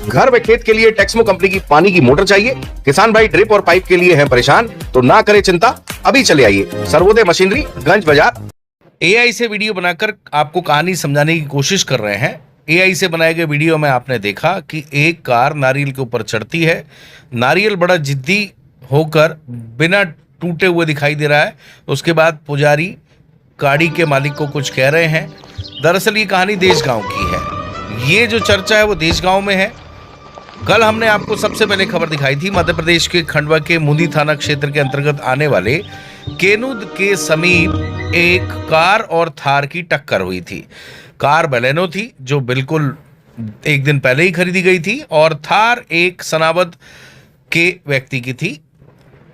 घर व खेत के लिए टेक्समो कंपनी की पानी की मोटर चाहिए? किसान भाई ड्रिप और पाइप के लिए हैं परेशान? तो ना करें चिंता, अभी चले आइए सर्वोदय मशीनरी, गंज बाजार। एआई से वीडियो बनाकर आपको कहानी समझाने की कोशिश कर रहे हैं। एआई से बनाए गए वीडियो में आपने देखा कि एक कार नारियल के ऊपर चढ़ती है। नारियल बड़ा जिद्दी होकर बिना टूटे हुए दिखाई दे रहा है। उसके बाद पुजारी गाड़ी के मालिक को कुछ कह रहे हैं। दरअसल ये कहानी देशगांव की है। ये जो चर्चा है वो देशगांव में है। कल हमने आपको सबसे पहले खबर दिखाई थी मध्य प्रदेश के खंडवा के मुंदी थाना क्षेत्र के अंतर्गत आने वाले केनुद के समीप एक कार और थार की टक्कर हुई थी। कार बलेनो थी जो बिल्कुल एक दिन पहले ही खरीदी गई थी और थार एक सनावद के व्यक्ति की थी।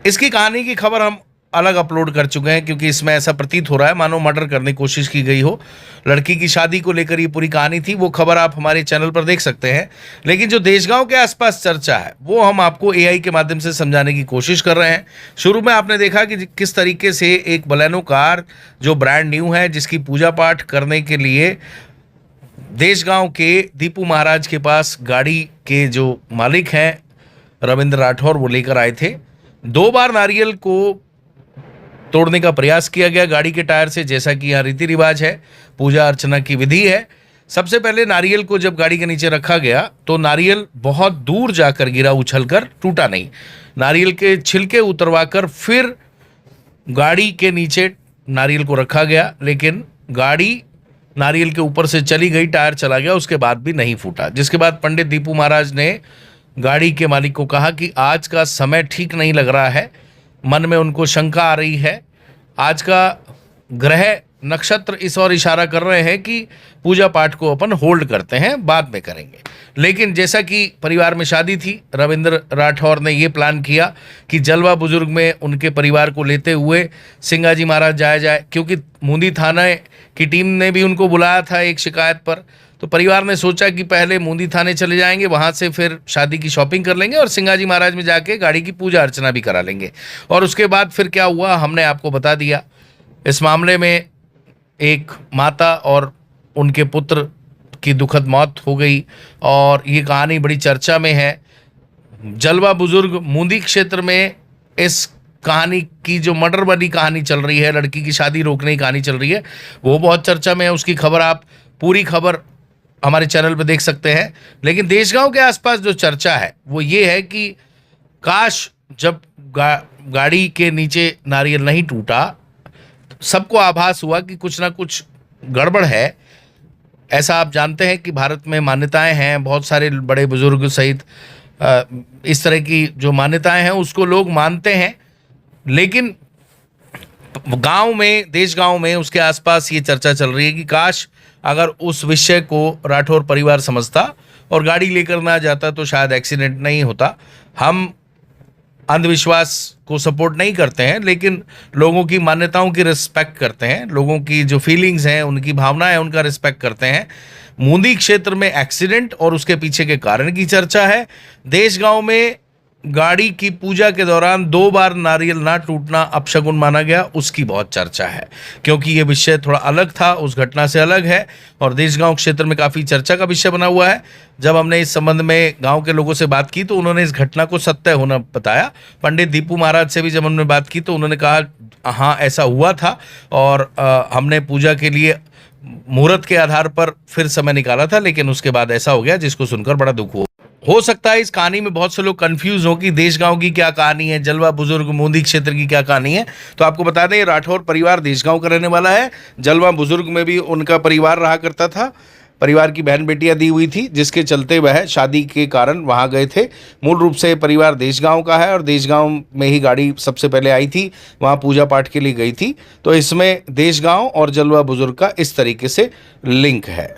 इसकी कहानी की खबर हम अलग अपलोड कर चुके हैं क्योंकि इसमें ऐसा प्रतीत हो रहा है मानो मर्डर करने की कोशिश की गई हो। लड़की की शादी को लेकर ये पूरी कहानी थी। वो खबर आप हमारे चैनल पर देख सकते हैं। लेकिन जो देशगांव के आसपास चर्चा है वो हम आपको एआई के माध्यम से समझाने की कोशिश कर रहे हैं। शुरू में आपने देखा कि किस तरीके से एक बलेनो कार जो ब्रांड न्यू है, जिसकी पूजा पाठ करने के लिए देशगांव के दीपू महाराज के पास गाड़ी के जो मालिक हैं रविंद्र राठौर, वो लेकर आए थे। 2 बार नारियल को तोड़ने का प्रयास किया गया गाड़ी के टायर से, जैसा कि यहाँ रीति रिवाज है, पूजा अर्चना की विधि है। सबसे पहले नारियल को जब गाड़ी के नीचे रखा गया तो नारियल बहुत दूर जाकर गिरा, उछलकर टूटा नहीं। नारियल के छिलके उतरवाकर फिर गाड़ी के नीचे नारियल को रखा गया, लेकिन गाड़ी नारियल के ऊपर से चली गई, टायर चला गया, उसके बाद भी नहीं फूटा। जिसके बाद पंडित दीपू महाराज ने गाड़ी के मालिक को कहा कि आज का समय ठीक नहीं लग रहा है। मन में उनको शंका आ रही है। आज का ग्रह नक्षत्र इस ओर इशारा कर रहे हैं कि पूजा पाठ को अपन होल्ड करते हैं, बाद में करेंगे। लेकिन जैसा कि परिवार में शादी थी, रविंद्र राठौर ने ये प्लान किया कि जलवा बुजुर्ग में उनके परिवार को लेते हुए सिंगाजी महाराज जाया जाए, क्योंकि मुंदी थाना की टीम ने भी उनको बुलाया था एक शिकायत पर। तो परिवार ने सोचा कि पहले मुंदी थाने चले जाएंगे, वहाँ से फिर शादी की शॉपिंग कर लेंगे और सिंगाजी महाराज में जाके गाड़ी की पूजा अर्चना भी करा लेंगे। और उसके बाद फिर क्या हुआ हमने आपको बता दिया। इस मामले में एक माता और उनके पुत्र की दुखद मौत हो गई और ये कहानी बड़ी चर्चा में है। जलवा बुजुर्ग मुंदी क्षेत्र में इस कहानी की जो मर्डर वाली कहानी चल रही है, लड़की की शादी रोकने की कहानी चल रही है, वो बहुत चर्चा में है। उसकी खबर आप पूरी खबर हमारे चैनल पर देख सकते हैं। लेकिन देशगांव के आसपास जो चर्चा है वो ये है कि काश जब गाड़ी के नीचे नारियल नहीं टूटा, सबको आभास हुआ कि कुछ ना कुछ गड़बड़ है। ऐसा आप जानते हैं कि भारत में मान्यताएं हैं, बहुत सारे बड़े बुजुर्ग सहित इस तरह की जो मान्यताएं हैं उसको लोग मानते हैं। लेकिन गांव में, देशगांव में, उसके आसपास ये चर्चा चल रही है कि काश अगर उस विषय को राठौर परिवार समझता और गाड़ी लेकर ना जाता तो शायद एक्सीडेंट नहीं होता। हम अंधविश्वास को सपोर्ट नहीं करते हैं, लेकिन लोगों की मान्यताओं की रिस्पेक्ट करते हैं, लोगों की जो फीलिंग्स हैं, उनकी भावनाएं हैं, उनका रिस्पेक्ट करते हैं। मुंदी क्षेत्र में एक्सीडेंट और उसके पीछे के कारण की चर्चा है। देशगांव में गाड़ी की पूजा के दौरान 2 बार नारियल ना टूटना अपशगुन माना गया, उसकी बहुत चर्चा है, क्योंकि ये विषय थोड़ा अलग था, उस घटना से अलग है और देशगांव क्षेत्र में काफ़ी चर्चा का विषय बना हुआ है। जब हमने इस संबंध में गांव के लोगों से बात की तो उन्होंने इस घटना को सत्य होना बताया। पंडित दीपू महाराज से भी जब हमने बात की तो उन्होंने कहा हाँ ऐसा हुआ था और हमने पूजा के लिए मुहूर्त के आधार पर फिर समय निकाला था, लेकिन उसके बाद ऐसा हो गया, जिसको सुनकर बड़ा दुख हुआ। हो सकता है इस कहानी में बहुत से लोग कंफ्यूज हो कि देशगांव की क्या कहानी है, जलवा बुजुर्ग मुंदी क्षेत्र की क्या कहानी है। तो आपको बता दें, राठौर परिवार देशगांव का रहने वाला है। जलवा बुजुर्ग में भी उनका परिवार रहा करता था। परिवार की बहन बेटियां दी हुई थी, जिसके चलते वह शादी के कारण वहां गए थे। मूल रूप से परिवार देशगांव का है और देशगांव में ही गाड़ी सबसे पहले आई थी, वहां पूजा पाठ के लिए गई थी। तो इसमें देशगांव और जलवा बुजुर्ग का इस तरीके से लिंक है।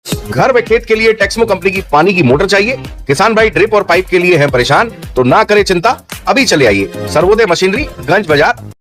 घर व खेत के लिए टेक्समो कंपनी की पानी की मोटर चाहिए? किसान भाई ड्रिप और पाइप के लिए हैं परेशान? तो ना करें चिंता, अभी चले आइए सर्वोदय मशीनरी, गंज बाजार।